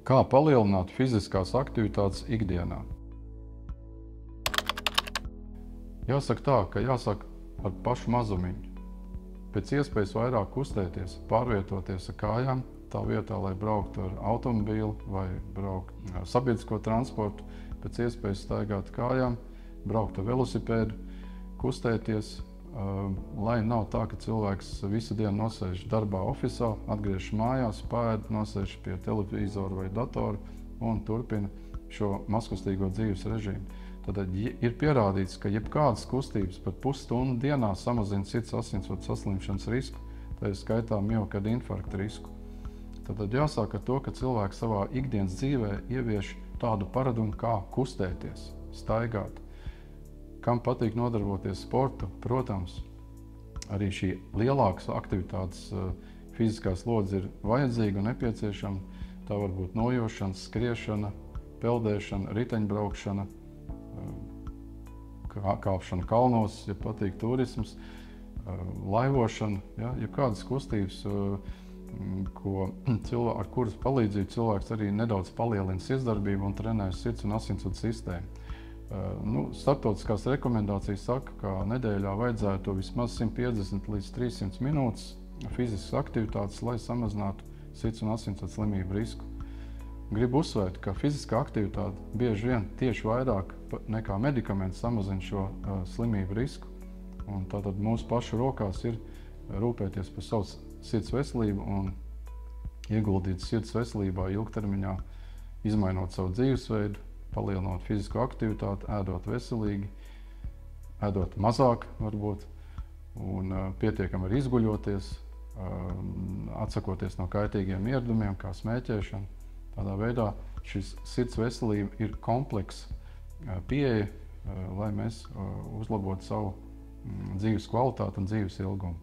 Kā palielināt fiziskās aktivitātes ikdienā? Jāsaka tā, ka jāsāk ar pašu mazumiņu. Pēc iespējas vairāk kustēties, pārvietoties ar kājām, tā vietā, lai brauktu ar automobīlu vai brauktu ar sabiedrisko transportu, pēc iespējas staigāt kājām, braukt ar velosipēdu, kustēties, lai nav tā, ka cilvēks visu dienu nosēž darbā ofisā, atgriežas mājās, paēd, nosēž pie televizora vai datora un turpina šo mazkustīgo dzīves režīmu. Tad ir pierādīts, ka jebkādas kustības par pusstundu dienā samazina sirds asinsvadu saslimšanas risku, tā ir skaitā miokarda infarkta risku. Tad jāsāk ar to, ka cilvēks savā ikdienas dzīvē ievieš tādu paradumu kā kustēties, staigāt. Kam patīk nodarboties sportu, protams, arī šī lielākas aktivitātes fiziskā slodze ir vajadzīga un nepieciešama. Tā var būt nojošana, skriešana, peldēšana, riteņbraukšana, kāpšana kalnos, ja patīk turisms, laivošana, ja, jebkādas kustības, ar kuras palīdzību cilvēks arī nedaudz palielina sirdsdarbību un trenē sirds un asinsvadu sistēmu. Starptautiskās rekomendācijas saka, ka nedēļā vajadzētu vismaz 150 līdz 300 minūtes fiziskas aktivitātes, lai samazinātu sirds un asinsvadu slimību risku. Gribu uzsvērt, ka fiziskā aktivitāte bieži vien tieši vairāk nekā medikamenti samazina šo slimību risku. Un tātad mūsu pašu rokās ir rūpēties par savu sirds veselību un ieguldīt sirds veselībā ilgtermiņā, izmainot savu dzīvesveidu, palielinot fizisko aktivitāti, ēdot veselīgi, ēdot mazāk varbūt, un pietiekami arī izguļoties, atsakoties no kaitīgiem ieradumiem, kā smēķēšana. Tādā veidā šis sirds veselība ir komplekss pieeja, lai mēs uzlabotu savu dzīves kvalitāti un dzīves ilgumu.